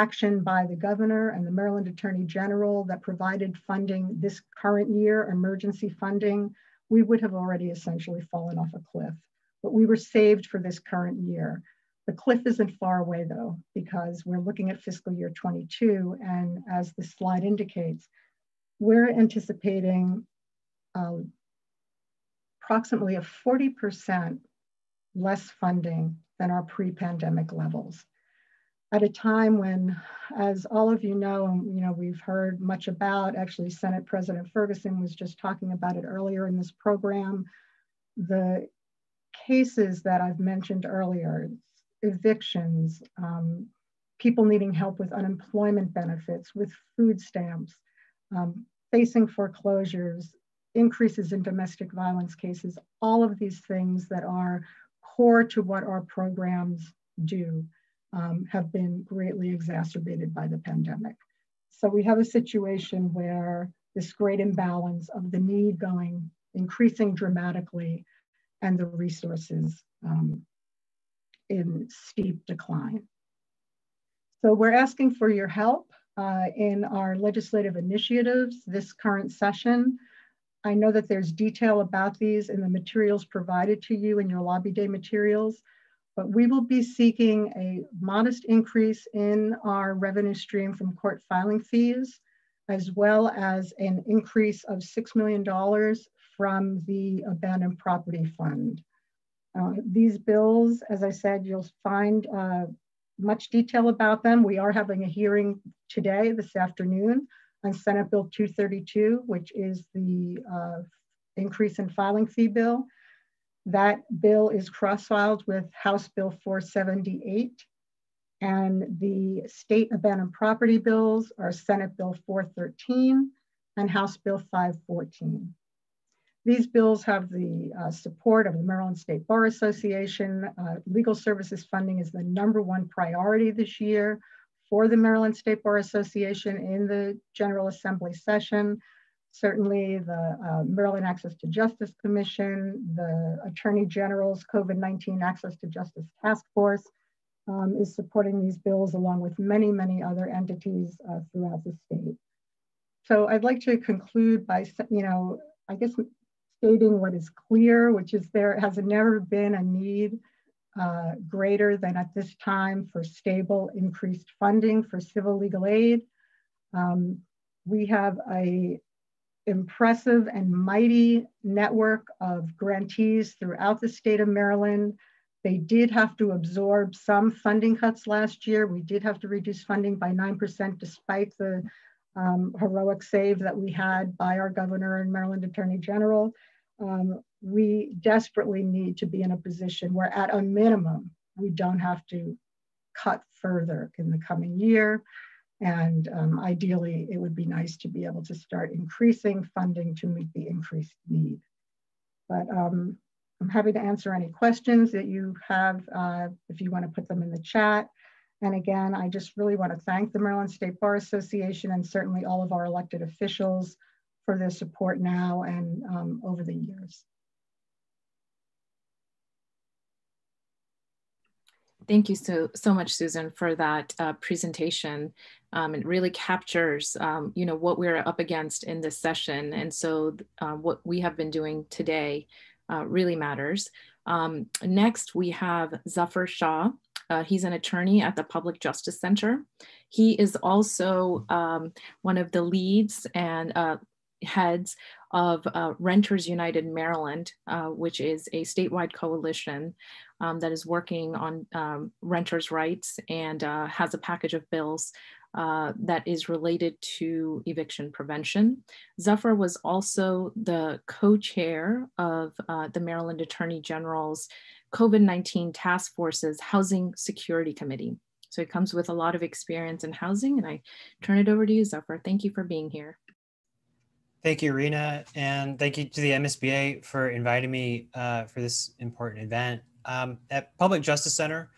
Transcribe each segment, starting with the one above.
action by the governor and the Maryland Attorney General that provided funding this current year, emergency funding, we would have already essentially fallen off a cliff. But we were saved for this current year. The cliff isn't far away though, because we're looking at fiscal year 22, and as the slide indicates, we're anticipating approximately a 40% less funding than our pre-pandemic levels. At a time when, as all of you know, and we've heard much about, actually Senate President Ferguson was just talking about it earlier in this program, the cases that I've mentioned earlier, evictions, people needing help with unemployment benefits, with food stamps, facing foreclosures, increases in domestic violence cases, all of these things that are core to what our programs do have been greatly exacerbated by the pandemic. So we have a situation where this great imbalance of the need increasing dramatically and the resources in steep decline. So we're asking for your help in our legislative initiatives this current session. I know that there's detail about these in the materials provided to you in your lobby day materials, but we will be seeking a modest increase in our revenue stream from court filing fees, as well as an increase of $6 million from the Abandoned Property Fund. These bills, as I said, you'll find much detail about them. We are having a hearing today, this afternoon, on Senate Bill 232, which is the increase in filing fee bill. That bill is cross-filed with House Bill 478, and the state abandoned property bills are Senate Bill 413 and House Bill 514. These bills have the support of the Maryland State Bar Association. Legal services funding is the #1 priority this year for the Maryland State Bar Association in the General Assembly session. Certainly the Maryland Access to Justice Commission, the Attorney General's COVID-19 Access to Justice Task Force is supporting these bills, along with many, many other entities throughout the state. So I'd like to conclude by, I guess stating what is clear, which is there has never been a need greater than at this time for stable, increased funding for civil legal aid. We have an impressive and mighty network of grantees throughout the state of Maryland. They did have to absorb some funding cuts last year. We did have to reduce funding by 9% despite the heroic save that we had by our governor and Maryland Attorney General. We desperately need to be in a position where at a minimum, we don't have to cut further in the coming year. And ideally, it would be nice to be able to start increasing funding to meet the increased need. But I'm happy to answer any questions that you have if you want to put them in the chat. And again, I just really want to thank the Maryland State Bar Association and certainly all of our elected officials for their support now and over the years. Thank you so much, Susan, for that presentation. It really captures, what we're up against in this session. And so what we have been doing today really matters. Next, we have Zafur Shah. He's an attorney at the Public Justice Center. He is also one of the leads and heads of Renters United Maryland, which is a statewide coalition that is working on renters' rights and has a package of bills that is related to eviction prevention. Zafur was also the co-chair of the Maryland Attorney General's COVID-19 Task Force's Housing Security Committee. So he comes with a lot of experience in housing, and I turn it over to you, Zafur. Thank you for being here. Thank you, Rena, and thank you to the MSBA for inviting me for this important event. At Public Justice Center,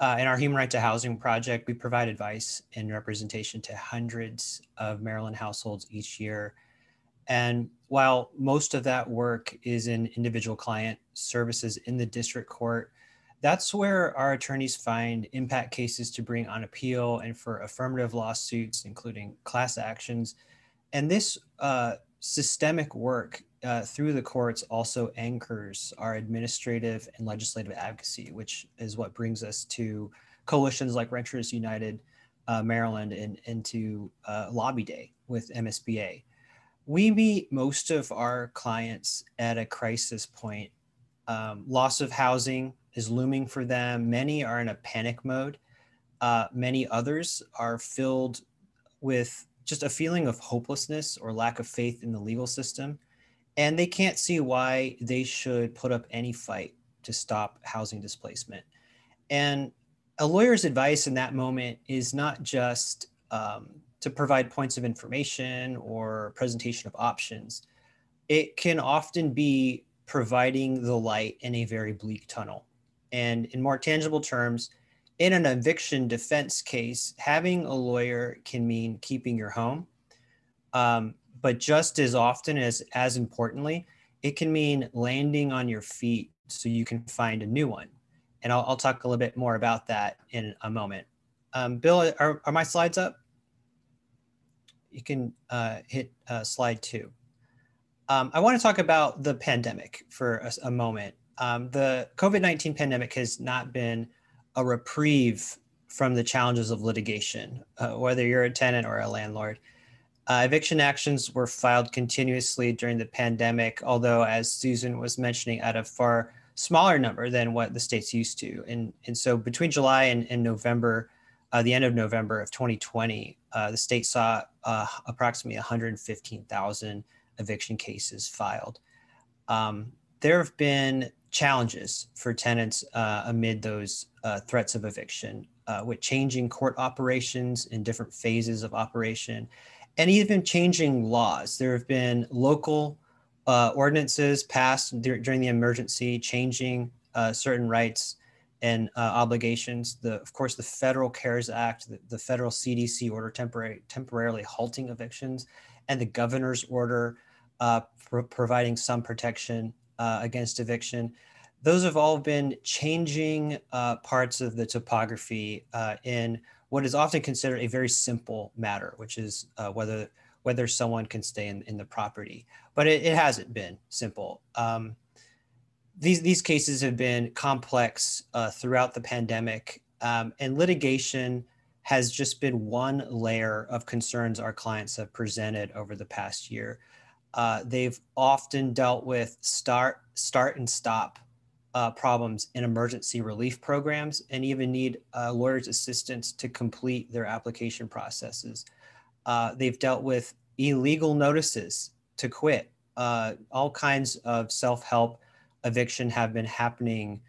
in our Human Right to Housing project, we provide advice and representation to hundreds of Maryland households each year. And while most of that work is in individual client services in the district court, that's where our attorneys find impact cases to bring on appeal and for affirmative lawsuits, including class actions. And this systemic work through the courts also anchors our administrative and legislative advocacy, which is what brings us to coalitions like Renters United Maryland and to Lobby Day with MSBA. We meet most of our clients at a crisis point. Loss of housing is looming for them. Many are in a panic mode. Many others are filled with just a feeling of hopelessness or lack of faith in the legal system. And they can't see why they should put up any fight to stop housing displacement. And a lawyer's advice in that moment is not just to provide points of information or presentation of options. It can often be providing the light in a very bleak tunnel. And in more tangible terms, in an eviction defense case, having a lawyer can mean keeping your home. But just as often as importantly, it can mean landing on your feet so you can find a new one. And I'll talk a little bit more about that in a moment. Bill, are my slides up? You can hit slide 2. I want to talk about the pandemic for a moment. The COVID-19 pandemic has not been a reprieve from the challenges of litigation, whether you're a tenant or a landlord. Eviction actions were filed continuously during the pandemic, although, as Susan was mentioning, at a far smaller number than what the state's used to. And so between July and November, the end of November of 2020, the state saw approximately 115,000 eviction cases filed. There have been challenges for tenants amid those threats of eviction, with changing court operations in different phases of operation, and even changing laws. There have been local ordinances passed during the emergency, changing certain rights and obligations. Of course, the Federal CARES Act, the federal CDC order temporarily halting evictions, and the governor's order providing some protection against eviction. Those have all been changing parts of the topography in what is often considered a very simple matter, which is whether someone can stay in the property. But it hasn't been simple. These cases have been complex throughout the pandemic, and litigation has just been one layer of concerns our clients have presented over the past year. They've often dealt with start and stop problems in emergency relief programs, and even need lawyers' assistance to complete their application processes. They've dealt with illegal notices to quit. All kinds of self-help eviction have been happening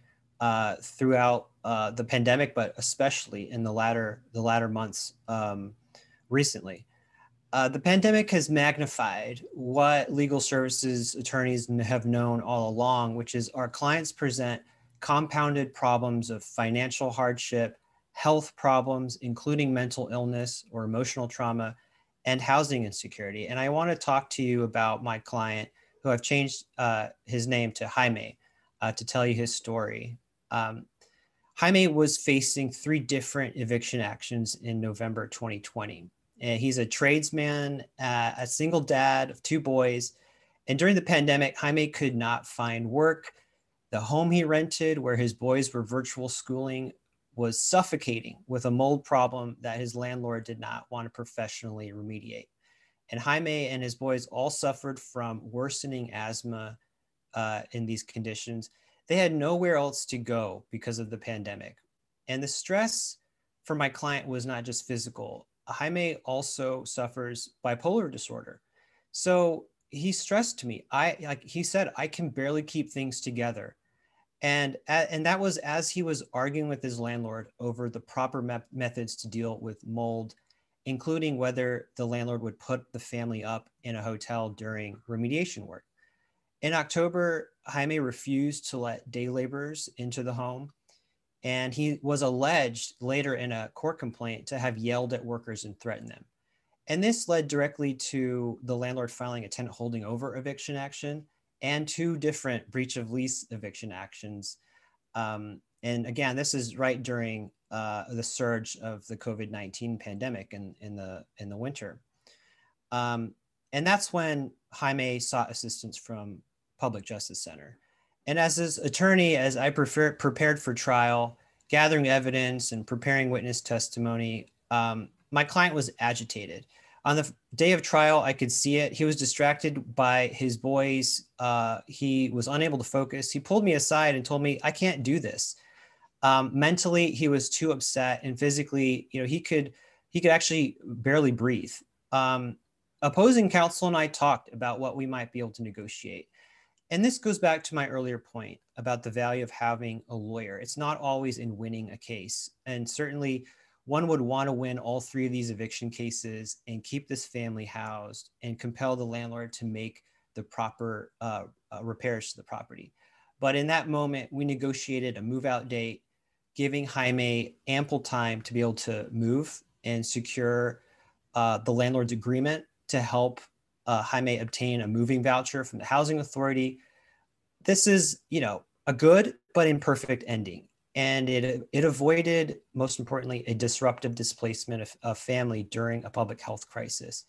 throughout the pandemic, but especially in the latter months recently. The pandemic has magnified what legal services attorneys have known all along, which is our clients present compounded problems of financial hardship, health problems, including mental illness or emotional trauma, and housing insecurity. And I want to talk to you about my client, who I've changed his name to Jaime to tell you his story. Jaime was facing 3 different eviction actions in November 2020. And he's a tradesman, a single dad of 2 boys. And during the pandemic, Jaime could not find work. The home he rented, where his boys were virtual schooling, was suffocating with a mold problem that his landlord did not want to professionally remediate. And Jaime and his boys all suffered from worsening asthma in these conditions. They had nowhere else to go because of the pandemic. And the stress for my client was not just physical. Jaime also suffers bipolar disorder. So he stressed to me, he said, I can barely keep things together. And that was as he was arguing with his landlord over the proper methods to deal with mold, including whether the landlord would put the family up in a hotel during remediation work. In October, Jaime refused to let day laborers into the home, and he was alleged later in a court complaint to have yelled at workers and threatened them. And this led directly to the landlord filing a tenant holding over eviction action and 2 different breach of lease eviction actions. And And again, this is right during the surge of the COVID-19 pandemic in the winter. And that's when Jaime sought assistance from Public Justice Center. And as his attorney, as I prepared for trial, gathering evidence and preparing witness testimony, my client was agitated. On the day of trial, I could see it. He was distracted by his boys. He was unable to focus. He pulled me aside and told me, I can't do this. Mentally, he was too upset, and physically, he could actually barely breathe. Opposing counsel and I talked about what we might be able to negotiate. And this goes back to my earlier point about the value of having a lawyer. It's not always in winning a case. And certainly one would want to win all three of these eviction cases and keep this family housed and compel the landlord to make the proper repairs to the property. But in that moment, we negotiated a move out date, giving Jaime ample time to be able to move and secure the landlord's agreement to help Jaime obtain a moving voucher from the housing authority. This is, a good but imperfect ending. And it avoided, most importantly, a disruptive displacement of family during a public health crisis.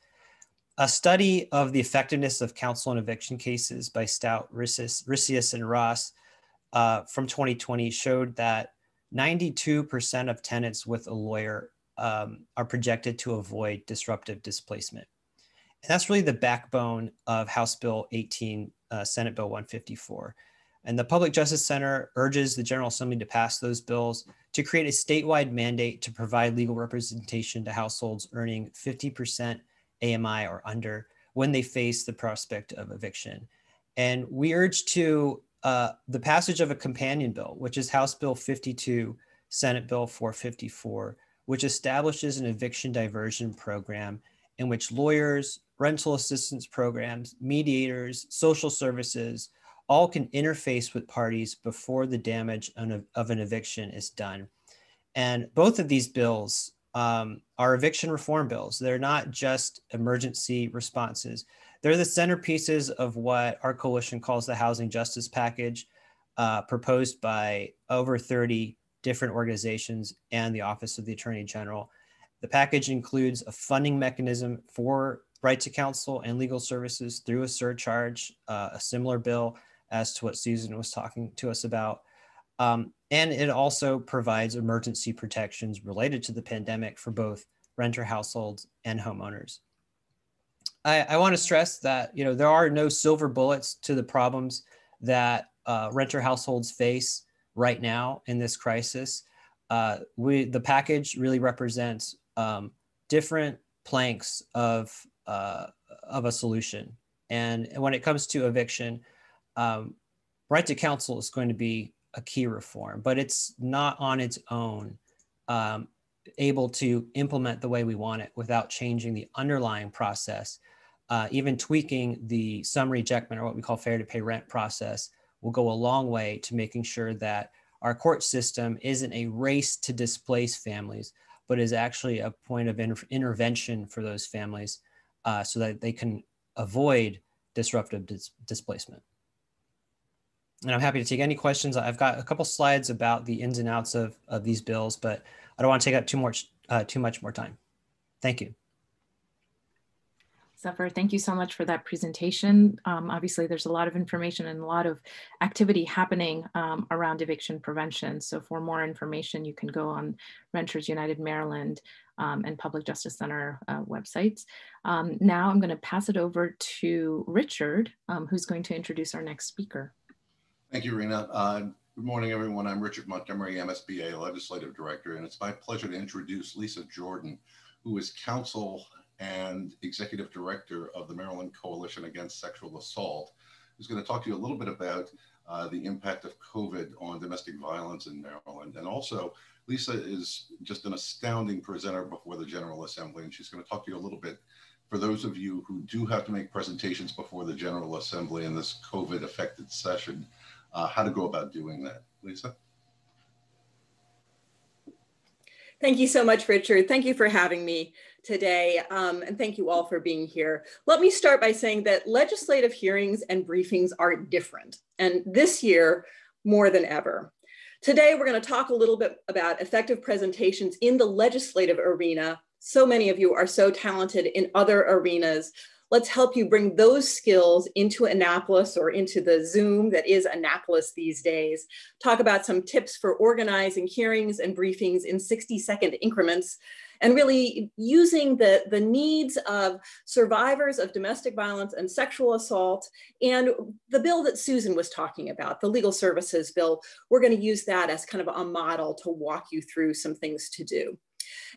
A study of the effectiveness of counsel in eviction cases by Stout, Rissius, and Ross from 2020 showed that 92% of tenants with a lawyer are projected to avoid disruptive displacement. And that's really the backbone of House Bill 18, Senate Bill 154. And the Public Justice Center urges the General Assembly to pass those bills to create a statewide mandate to provide legal representation to households earning 50% AMI or under when they face the prospect of eviction. And we urge to the passage of a companion bill, which is House Bill 52, Senate Bill 454, which establishes an eviction diversion program in which lawyers, rental assistance programs, mediators, social services, all can interface with parties before the damage of an eviction is done. And both of these bills are eviction reform bills. They're not just emergency responses. They're the centerpieces of what our coalition calls the Housing Justice Package, proposed by over 30 different organizations and the Office of the Attorney General. The package includes a funding mechanism for right to counsel and legal services through a surcharge, a similar bill as to what Susan was talking to us about. And it also provides emergency protections related to the pandemic for both renter households and homeowners. I want to stress that there are no silver bullets to the problems that renter households face right now in this crisis. The package really represents different planks of a solution. And when it comes to eviction, right to counsel is going to be a key reform, but it's not on its own able to implement the way we want it without changing the underlying process. Even tweaking the summary ejectment, or what we call fair to pay rent process, will go a long way to making sure that our court system isn't a race to displace families, but is actually a point of intervention for those families so that they can avoid disruptive displacement. And I'm happy to take any questions. I've got a couple slides about the ins and outs of these bills, but I don't want to take up too much more time. Thank you. Zafur, thank you so much for that presentation. Obviously, there's a lot of information and a lot of activity happening around eviction prevention. So for more information, you can go on Renters United Maryland and Public Justice Center websites. Now I'm going to pass it over to Richard, who's going to introduce our next speaker. Thank you, Rena. Good morning, everyone. I'm Richard Montgomery, MSBA Legislative Director, and it's my pleasure to introduce Lisa Jordan, who is counsel and executive director of the Maryland Coalition Against Sexual Assault, who's going to talk to you a little bit about the impact of COVID on domestic violence in Maryland. And also, Lisa is just an astounding presenter before the General Assembly, and she's going to talk to you a little bit, for those of you who do have to make presentations before the General Assembly in this COVID-affected session, how to go about doing that. Lisa? Thank you so much, Richard. Thank you for having me today, and thank you all for being here. Let me start by saying that legislative hearings and briefings are different, and this year more than ever. Today, we're going to talk a little bit about effective presentations in the legislative arena. So many of you are so talented in other arenas. Let's help you bring those skills into Annapolis or into the Zoom that is Annapolis these days. Talk about some tips for organizing hearings and briefings in 60-second increments, and really using the needs of survivors of domestic violence and sexual assault and the bill that Susan was talking about, the legal services bill. We're going to use that as kind of a model to walk you through some things to do.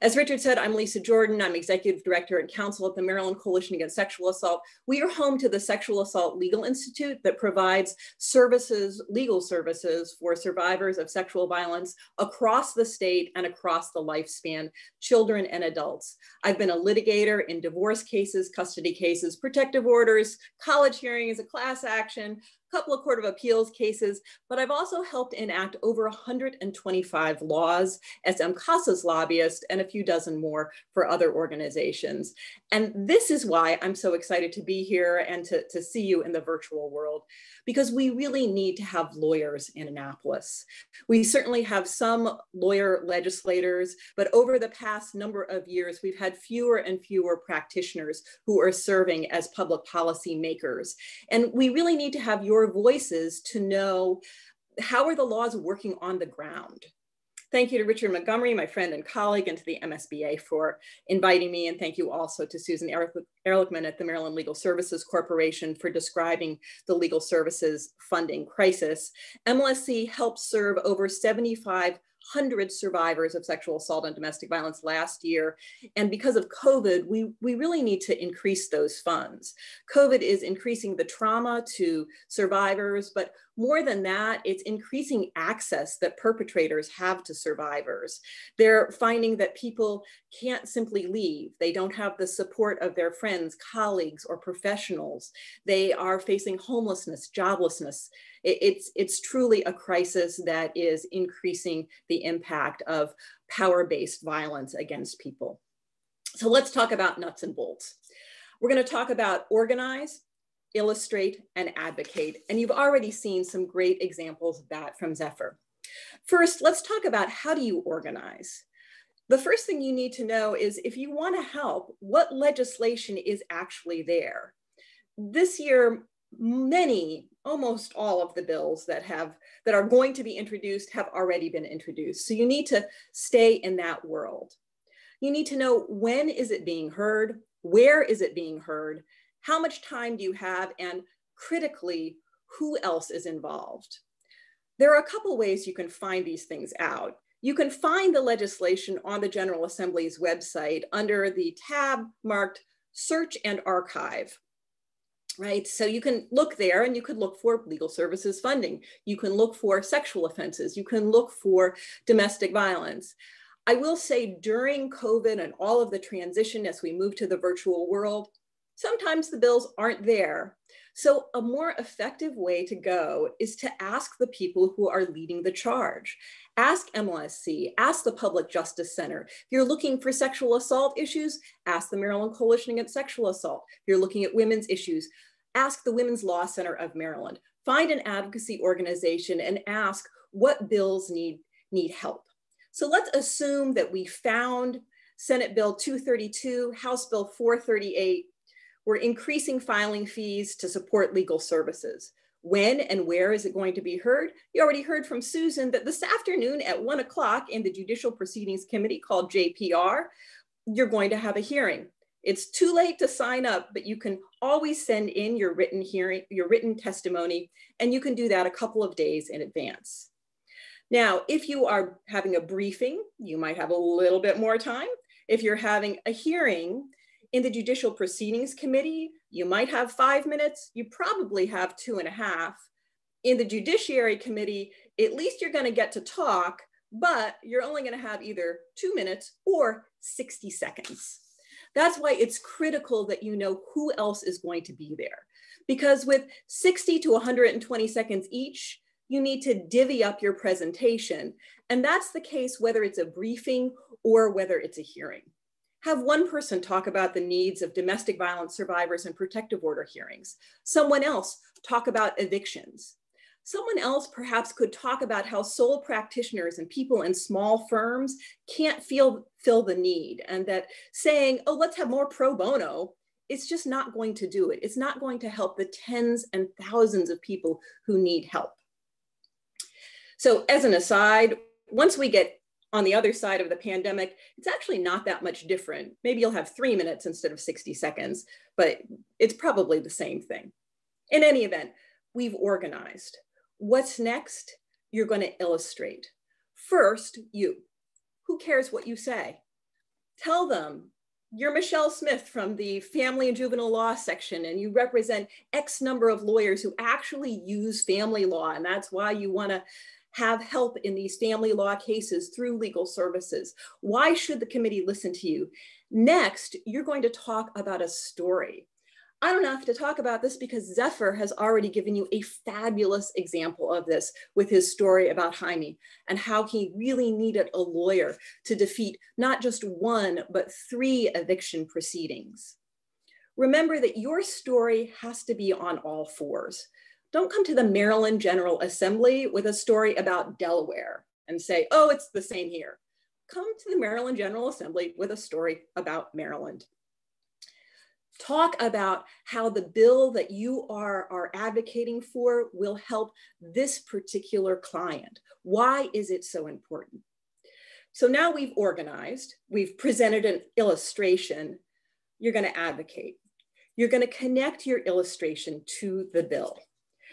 As Richard said, I'm Lisa Jordan. I'm Executive Director and Counsel at the Maryland Coalition Against Sexual Assault. We are home to the Sexual Assault Legal Institute that provides services, legal services for survivors of sexual violence across the state and across the lifespan, children and adults. I've been a litigator in divorce cases, custody cases, protective orders, college hearings, a class action, couple of Court of Appeals cases, but I've also helped enact over 125 laws as MCASA's lobbyist and a few dozen more for other organizations. And this is why I'm so excited to be here and to see you in the virtual world, because we really need to have lawyers in Annapolis. We certainly have some lawyer legislators, but over the past number of years, we've had fewer and fewer practitioners who are serving as public policy makers. And we really need to have your voices to know how are the laws working on the ground. Thank you to Richard Montgomery, my friend and colleague, and to the MSBA for inviting me. And thank you also to Susan Ehrlichman at the Maryland Legal Services Corporation for describing the legal services funding crisis. MLSC helped serve over 7,500 survivors of sexual assault and domestic violence last year. And because of COVID, we really need to increase those funds. COVID is increasing the trauma to survivors, but more than that, it's increasing access that perpetrators have to survivors. They're finding that people can't simply leave. They don't have the support of their friends, colleagues, or professionals. They are facing homelessness, joblessness. It's truly a crisis that is increasing the impact of power-based violence against people. So let's talk about nuts and bolts. We're going to talk about organize, illustrate, and advocate. And you've already seen some great examples of that from Zafur. First, let's talk about how do you organize? The first thing you need to know is if you want to help, what legislation is actually there? This year, almost all of the bills that are going to be introduced have already been introduced. So you need to stay in that world. You need to know when is it being heard, where is it being heard, how much time do you have, and critically, who else is involved? There are a couple ways you can find these things out. You can find the legislation on the General Assembly's website under the tab marked Search and Archive, right? So you can look there and you could look for legal services funding. You can look for sexual offenses. You can look for domestic violence. I will say during COVID and all of the transition as we move to the virtual world, sometimes the bills aren't there. So a more effective way to go is to ask the people who are leading the charge. Ask MLSC, ask the Public Justice Center. If you're looking for sexual assault issues, ask the Maryland Coalition Against Sexual Assault. If you're looking at women's issues, ask the Women's Law Center of Maryland. Find an advocacy organization and ask what bills need help. So let's assume that we found Senate Bill 232, House Bill 438, we're increasing filing fees to support legal services. When and where is it going to be heard? You already heard from Susan that this afternoon at 1 o'clock in the Judicial Proceedings Committee called JPR, you're going to have a hearing. It's too late to sign up, but you can always send in your written testimony, and you can do that a couple of days in advance. Now, if you are having a briefing, you might have a little bit more time. If you're having a hearing, in the Judicial Proceedings Committee, you might have 5 minutes, you probably have 2.5. In the Judiciary Committee, at least you're gonna get to talk, but you're only gonna have either 2 minutes or 60 seconds. That's why it's critical that you know who else is going to be there. Because with 60 to 120 seconds each, you need to divvy up your presentation. And that's the case whether it's a briefing or whether it's a hearing. Have one person talk about the needs of domestic violence survivors and protective order hearings. Someone else talk about evictions. Someone else perhaps could talk about how sole practitioners and people in small firms can't fill the need, and that saying, oh, let's have more pro bono, it's just not going to do it. It's not going to help the tens and thousands of people who need help. So as an aside, once we get on the other side of the pandemic, it's actually not that much different. Maybe you'll have 3 minutes instead of 60 seconds, but it's probably the same thing. In any event, we've organized. What's next? You're going to illustrate. First, you. Who cares what you say? Tell them you're Michelle Smith from the Family and Juvenile Law section, and you represent X number of lawyers who actually use family law, and that's why you want to have help in these family law cases through legal services. Why should the committee listen to you? Next, you're going to talk about a story. I don't have to talk about this because Zafur has already given you a fabulous example of this with his story about Jaime and how he really needed a lawyer to defeat not just 1, but 3 eviction proceedings. Remember that your story has to be on all fours. Don't come to the Maryland General Assembly with a story about Delaware and say, oh, it's the same here. Come to the Maryland General Assembly with a story about Maryland. Talk about how the bill that you are advocating for will help this particular client. Why is it so important? So now we've organized, we've presented an illustration. You're going to advocate. You're going to connect your illustration to the bill.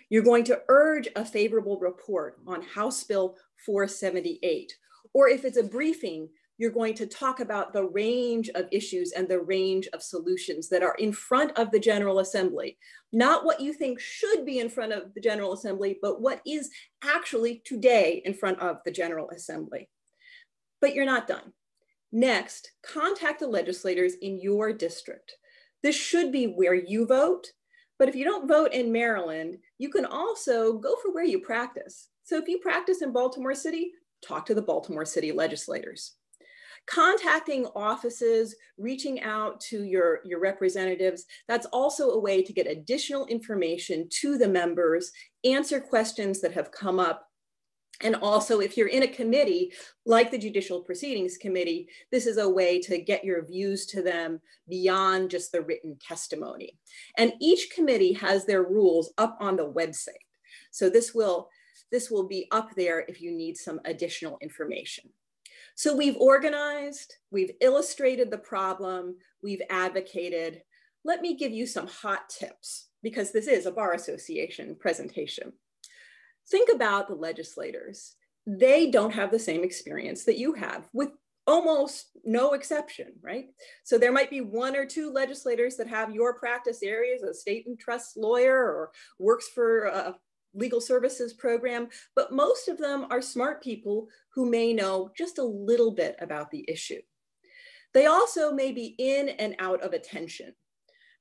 You're going to urge a favorable report on House Bill 478. Or if it's a briefing, you're going to talk about the range of issues and the range of solutions that are in front of the General Assembly. Not what you think should be in front of the General Assembly, but what is actually today in front of the General Assembly. But you're not done. Next, contact the legislators in your district. This should be where you vote, but if you don't vote in Maryland, you can also go for where you practice. So if you practice in Baltimore City, talk to the Baltimore City legislators. Contacting offices, reaching out to your representatives, that's also a way to get additional information to the members, answer questions that have come up. And also, if you're in a committee like the Judicial Proceedings Committee, this is a way to get your views to them beyond just the written testimony. And each committee has their rules up on the website. So this will be up there if you need some additional information. So we've organized, we've illustrated the problem, we've advocated. Let me give you some hot tips because this is a Bar Association presentation. Think about the legislators. They don't have the same experience that you have, with almost no exception, right? So there might be 1 or 2 legislators that have your practice areas, a state and trust lawyer or works for a legal services program, but most of them are smart people who may know just a little bit about the issue. They also may be in and out of attention.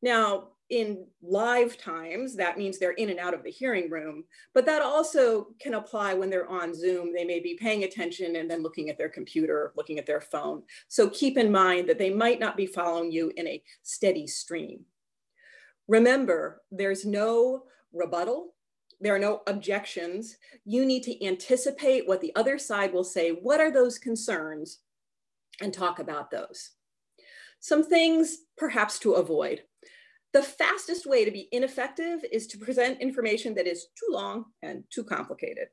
Now, in live times, that means they're in and out of the hearing room, but that also can apply when they're on Zoom. They may be paying attention and then looking at their computer, looking at their phone. So keep in mind that they might not be following you in a steady stream. Remember, there's no rebuttal. There are no objections. You need to anticipate what the other side will say. What are those concerns? And talk about those. Some things perhaps to avoid. The fastest way to be ineffective is to present information that is too long and too complicated.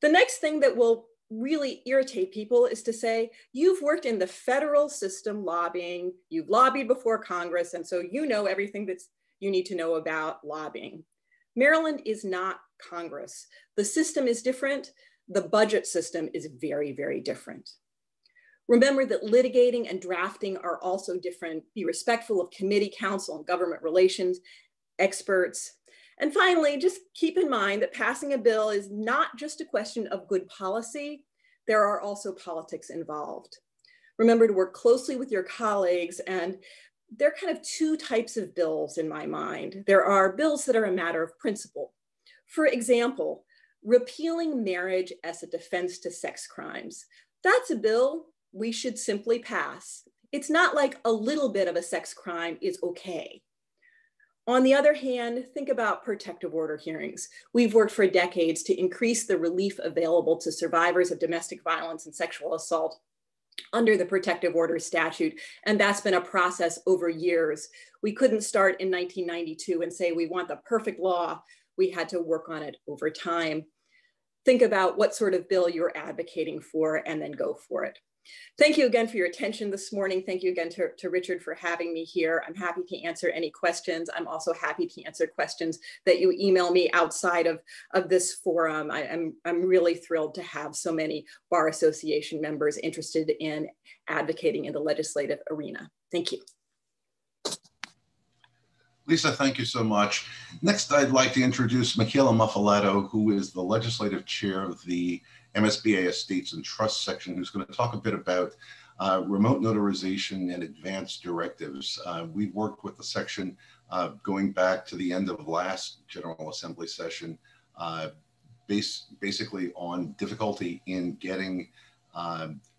The next thing that will really irritate people is to say, you've worked in the federal system lobbying, you've lobbied before Congress, and so you know everything that you need to know about lobbying. Maryland is not Congress. The system is different. The budget system is very, very different. Remember that litigating and drafting are also different. Be respectful of committee, counsel, and government relations experts. And finally, just keep in mind that passing a bill is not just a question of good policy. There are also politics involved. Remember to work closely with your colleagues, and there are kind of 2 types of bills in my mind. There are bills that are a matter of principle. For example, repealing marriage as a defense to sex crimes. That's a bill we should simply pass. It's not like a little bit of a sex crime is okay. On the other hand, think about protective order hearings. We've worked for decades to increase the relief available to survivors of domestic violence and sexual assault under the protective order statute, and that's been a process over years. We couldn't start in 1992 and say we want the perfect law. We had to work on it over time. Think about what sort of bill you're advocating for and then go for it. Thank you again for your attention this morning. Thank you again to Richard for having me here. I'm happy to answer any questions. I'm also happy to answer questions that you email me outside of this forum. I'm really thrilled to have so many Bar Association members interested in advocating in the legislative arena. Thank you. Lisa, thank you so much. Next, I'd like to introduce Michaela Muffaletto, who is the legislative chair of the MSBA Estates and Trust section, who's going to talk a bit about remote notarization and advanced directives. We've worked with the section going back to the end of last General Assembly session, basically on difficulty in getting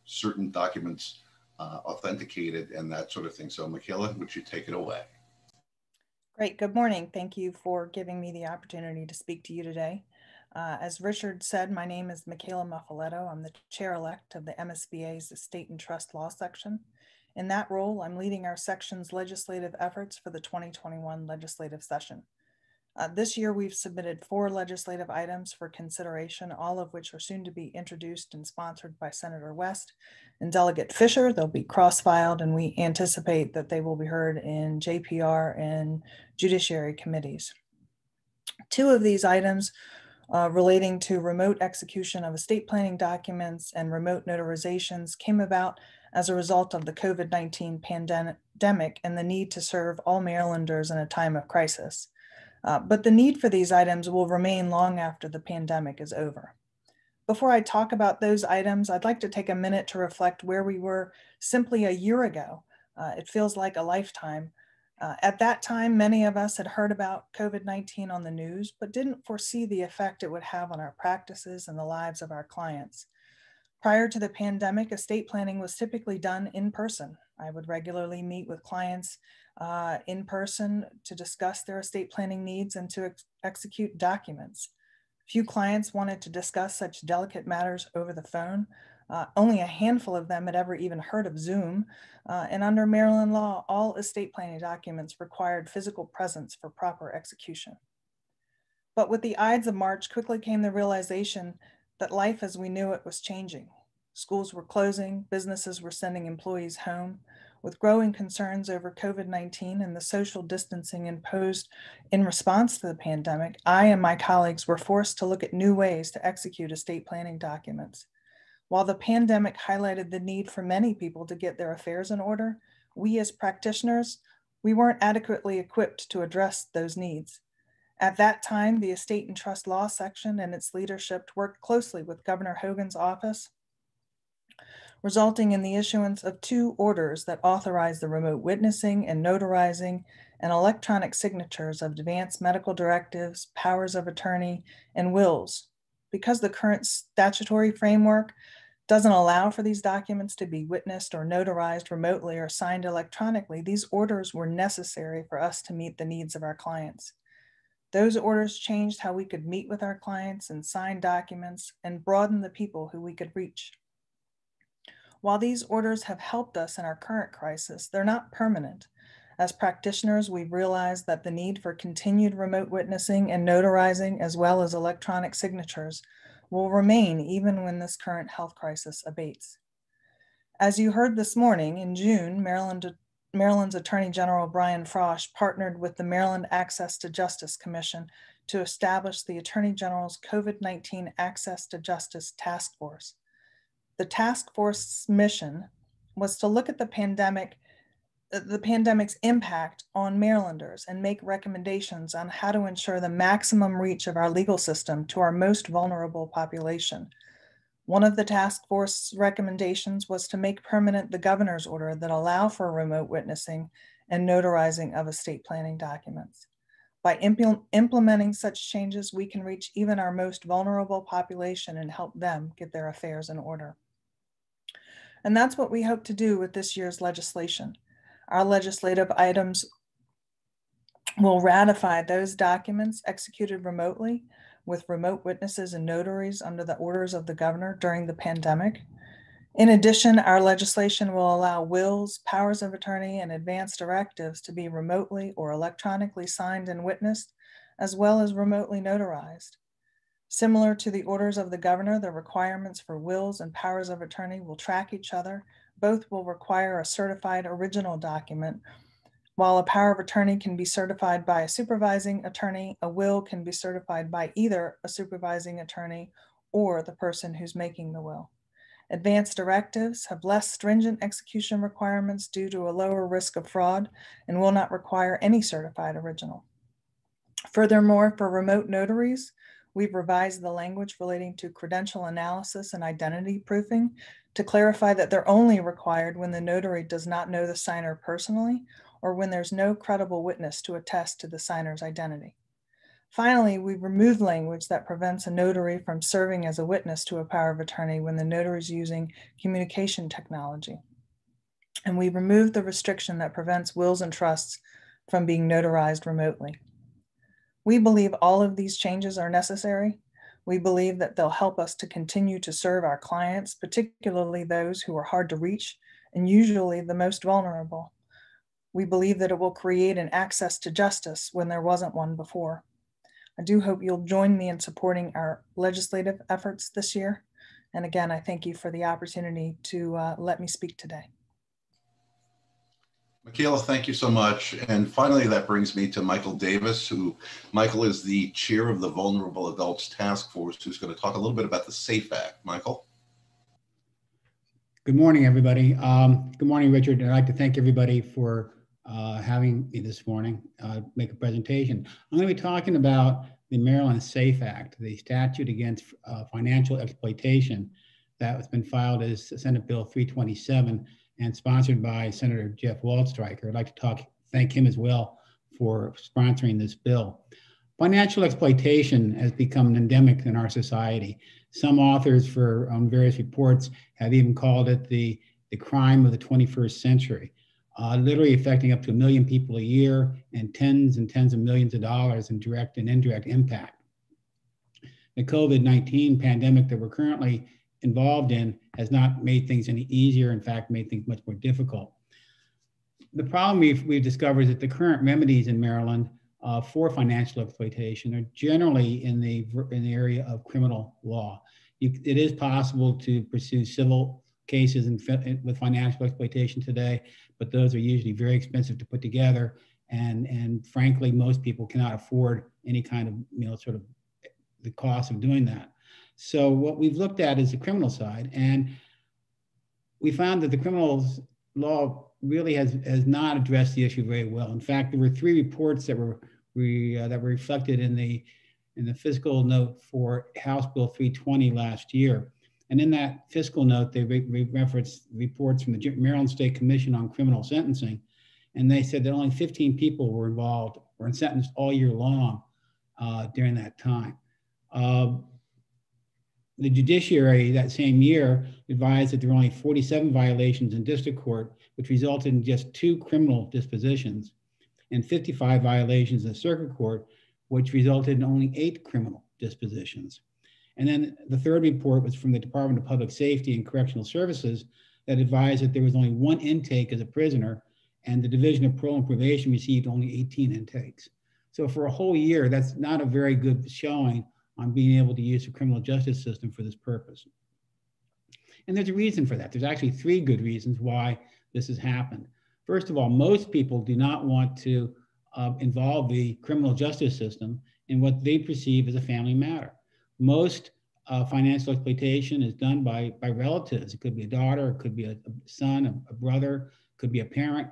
certain documents authenticated and that sort of thing. So Michaela, would you take it away? Great. Good morning. Thank you for giving me the opportunity to speak to you today. As Richard said, my name is Michaela Muffaletto. I'm the chair-elect of the MSBA's Estate and Trust Law section. In that role, I'm leading our section's legislative efforts for the 2021 legislative session. This year, we've submitted 4 legislative items for consideration, all of which are soon to be introduced and sponsored by Senator West and Delegate Fisher. They'll be cross-filed, and we anticipate that they will be heard in JPR and Judiciary committees. 2 of these items relating to remote execution of estate planning documents and remote notarizations came about as a result of the COVID-19 pandemic and the need to serve all Marylanders in a time of crisis. But the need for these items will remain long after the pandemic is over. Before I talk about those items, I'd like to take a minute to reflect where we were simply a year ago. It feels like a lifetime. At that time, many of us had heard about COVID-19 on the news, but didn't foresee the effect it would have on our practices and the lives of our clients. Prior to the pandemic, estate planning was typically done in person. I would regularly meet with clients in person to discuss their estate planning needs and to execute documents. Few clients wanted to discuss such delicate matters over the phone. Only a handful of them had ever even heard of Zoom. And under Maryland law, all estate planning documents required physical presence for proper execution. But with the Ides of March quickly came the realization that life as we knew it was changing. Schools were closing, businesses were sending employees home. With growing concerns over COVID-19 and the social distancing imposed in response to the pandemic, I and my colleagues were forced to look at new ways to execute estate planning documents. While the pandemic highlighted the need for many people to get their affairs in order, we as practitioners, we weren't adequately equipped to address those needs. At that time, the Estate and Trust Law section and its leadership worked closely with Governor Hogan's office, resulting in the issuance of 2 orders that authorized the remote witnessing and notarizing and electronic signatures of advanced medical directives, powers of attorney, and wills. Because the current statutory framework doesn't allow for these documents to be witnessed or notarized remotely or signed electronically, these orders were necessary for us to meet the needs of our clients. Those orders changed how we could meet with our clients and sign documents and broaden the people who we could reach. While these orders have helped us in our current crisis, they're not permanent. As practitioners, we've realized that the need for continued remote witnessing and notarizing, as well as electronic signatures, will remain even when this current health crisis abates. As you heard this morning, in June, Maryland's Attorney General Brian Frosch partnered with the Maryland Access to Justice Commission to establish the Attorney General's COVID-19 Access to Justice Task Force. The task force's mission was to look at the pandemic's impact on Marylanders and make recommendations on how to ensure the maximum reach of our legal system to our most vulnerable population. One of the task force recommendations was to make permanent the governor's order that allow for remote witnessing and notarizing of estate planning documents. By implementing such changes, we can reach even our most vulnerable population and help them get their affairs in order. And that's what we hope to do with this year's legislation. Our legislative items will ratify those documents executed remotely with remote witnesses and notaries under the orders of the governor during the pandemic. In addition, our legislation will allow wills, powers of attorney, and advance directives to be remotely or electronically signed and witnessed, as well as remotely notarized. Similar to the orders of the governor, the requirements for wills and powers of attorney will track each other. Both will require a certified original document. While a power of attorney can be certified by a supervising attorney, a will can be certified by either a supervising attorney or the person who's making the will. Advanced directives have less stringent execution requirements due to a lower risk of fraud and will not require any certified original. Furthermore, for remote notaries, we've revised the language relating to credential analysis and identity proofing to clarify that they're only required when the notary does not know the signer personally or when there's no credible witness to attest to the signer's identity. Finally, we've removed language that prevents a notary from serving as a witness to a power of attorney when the notary is using communication technology. And we removed the restriction that prevents wills and trusts from being notarized remotely. We believe all of these changes are necessary. We believe that they'll help us to continue to serve our clients, particularly those who are hard to reach and usually the most vulnerable. We believe that it will create an access to justice when there wasn't one before. I do hope you'll join me in supporting our legislative efforts this year. And again, I thank you for the opportunity to let me speak today. Michaela, thank you so much. And finally, that brings me to Michael Davis, who Michael is the chair of the Vulnerable Adults Task Force, who's going to talk a little bit about the SAFE Act. Michael. Good morning, everybody. Good morning, Richard. I'd like to thank everybody for having me this morning, make a presentation. I'm going to be talking about the Maryland SAFE Act, the statute against financial exploitation that has been filed as Senate Bill 327 and sponsored by Senator Jeff Waldstreicher. I'd like to thank him as well for sponsoring this bill. Financial exploitation has become an endemic in our society. Some authors for various reports have even called it the crime of the 21st century. Literally affecting up to 1 million people a year and tens of millions of dollars in direct and indirect impact. The COVID-19 pandemic that we're currently involved in has not made things any easier, in fact, made things much more difficult. The problem we've discovered is that the current remedies in Maryland for financial exploitation are generally in the area of criminal law. It is possible to pursue civil cases with financial exploitation today, but those are usually very expensive to put together. And frankly, most people cannot afford any kind of, sort of the cost of doing that. So what we've looked at is the criminal side. And we found that the criminal law really has not addressed the issue very well. In fact, there were 3 reports that were reflected in the fiscal note for House Bill 320 last year. And in that fiscal note, they referenced reports from the Maryland State Commission on Criminal Sentencing. And they said that only 15 people were involved or sentenced all year long during that time. The judiciary that same year advised that there were only 47 violations in district court, which resulted in just 2 criminal dispositions, and 55 violations in circuit court, which resulted in only 8 criminal dispositions. And then the third report was from the Department of Public Safety and Correctional Services that advised that there was only 1 intake as a prisoner, and the Division of Parole and Probation received only 18 intakes. So for a whole year, that's not a very good showing on being able to use the criminal justice system for this purpose. And there's a reason for that. There's actually 3 good reasons why this has happened. First of all, most people do not want to involve the criminal justice system in what they perceive as a family matter. Most financial exploitation is done by relatives. It could be a daughter, it could be a son, a brother, it could be a parent.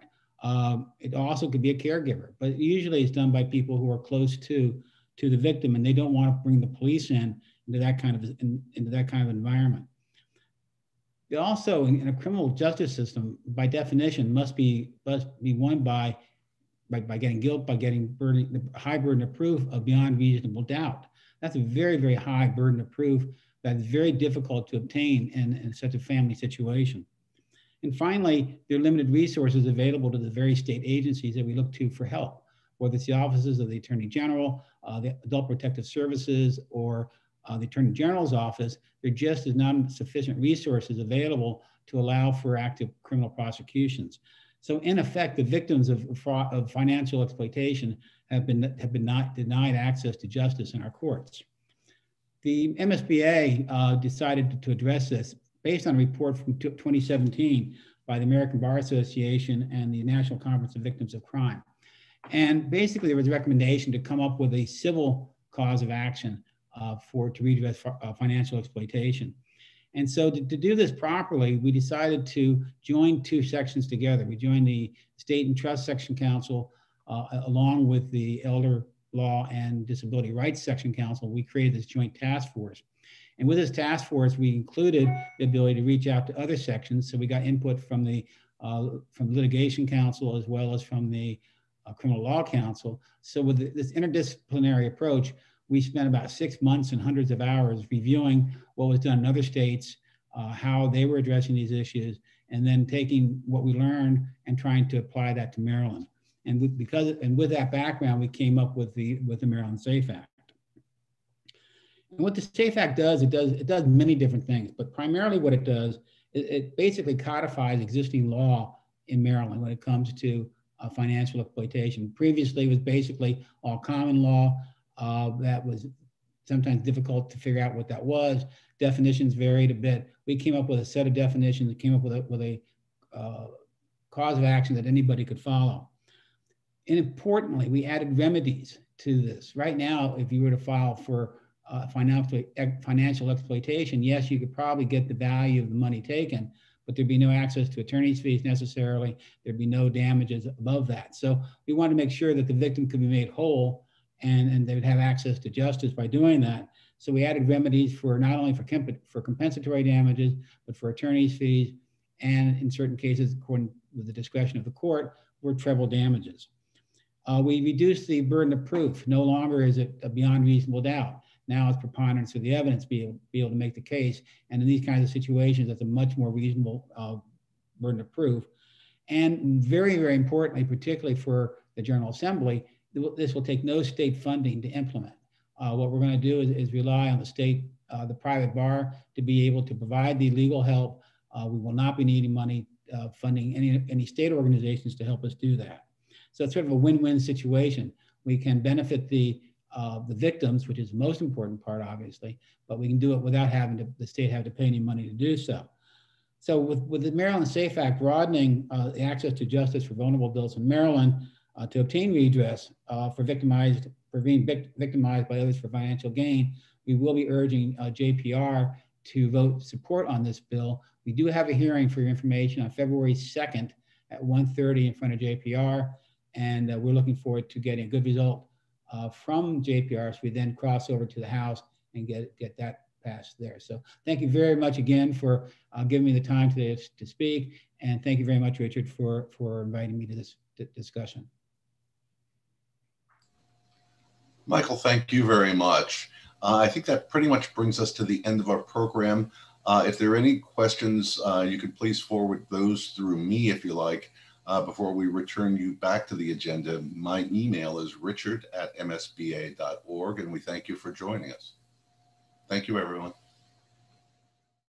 It also could be a caregiver, but usually it's done by people who are close to the victim, and they don't want to bring the police into that kind of environment. They also, in a criminal justice system, by definition, must be won by getting guilt, by getting high burden of proof of beyond reasonable doubt. That's a very, very high burden of proof that's very difficult to obtain in such a family situation. And finally, there are limited resources available to the various state agencies that we look to for help. whether it's the offices of the Attorney General, the Adult Protective Services, or the Attorney General's office, there just is not sufficient resources available to allow for active criminal prosecutions. So in effect, the victims of financial exploitation have been not denied access to justice in our courts. The MSBA decided to address this based on a report from 2017 by the American Bar Association and the National Conference of Victims of Crime. And basically, there was a recommendation to come up with a civil cause of action to redress financial exploitation. And so to do this properly, we decided to join two sections together. We joined the State and Trust Section Council along with the Elder Law and Disability Rights Section Council. We created this joint task force. And with this task force, we included the ability to reach out to other sections. So we got input from the Litigation Council as well as from the Criminal Law Council. So with this interdisciplinary approach, we spent about 6 months and hundreds of hours reviewing what was done in other states, how they were addressing these issues, and then taking what we learned and trying to apply that to Maryland. And with that background, we came up with the Maryland SAFE Act. And what the SAFE Act does, it does many different things, but primarily what it does, it basically codifies existing law in Maryland when it comes to financial exploitation. Previously, it was basically all common law. That was sometimes difficult to figure out what that was. Definitions varied a bit. We came up with a set of definitions that came up with a cause of action that anybody could follow. And importantly, we added remedies to this. Right now, if you were to file for financial exploitation, yes, you could probably get the value of the money taken, but there'd be no access to attorney's fees necessarily. There'd be no damages above that. So we want to make sure that the victim could be made whole and they would have access to justice by doing that. So we added remedies for not only for compensatory damages, but for attorney's fees, and in certain cases, according with the discretion of the court, for treble damages. We reduced the burden of proof. No longer is it beyond reasonable doubt. Now it's preponderance of the evidence be able to make the case. And in these kinds of situations, that's a much more reasonable burden of proof. And very, very importantly, particularly for the General Assembly, this will take no state funding to implement. What we're going to do is rely on the state, the private bar to be able to provide the legal help. We will not be needing money funding any state organizations to help us do that. So it's sort of a win-win situation. We can benefit the victims, which is the most important part, obviously, but we can do it without having the state have to pay any money to do so. So with the Maryland SAFE Act broadening the access to justice for vulnerable adults in Maryland to obtain redress for being victimized by others for financial gain, we will be urging JPR to vote support on this bill. We do have a hearing for your information on February 2nd at 1:30 in front of JPR, and we're looking forward to getting a good result from JPR, so we then cross over to the House and get that passed there. So thank you very much again for giving me the time today to speak, and thank you very much, Richard, for inviting me to this discussion. Michael, thank you very much. I think that pretty much brings us to the end of our program. If there are any questions, you could please forward those through me if you like. Before we return you back to the agenda, my email is richard@msba.org, and we thank you for joining us. Thank you, everyone.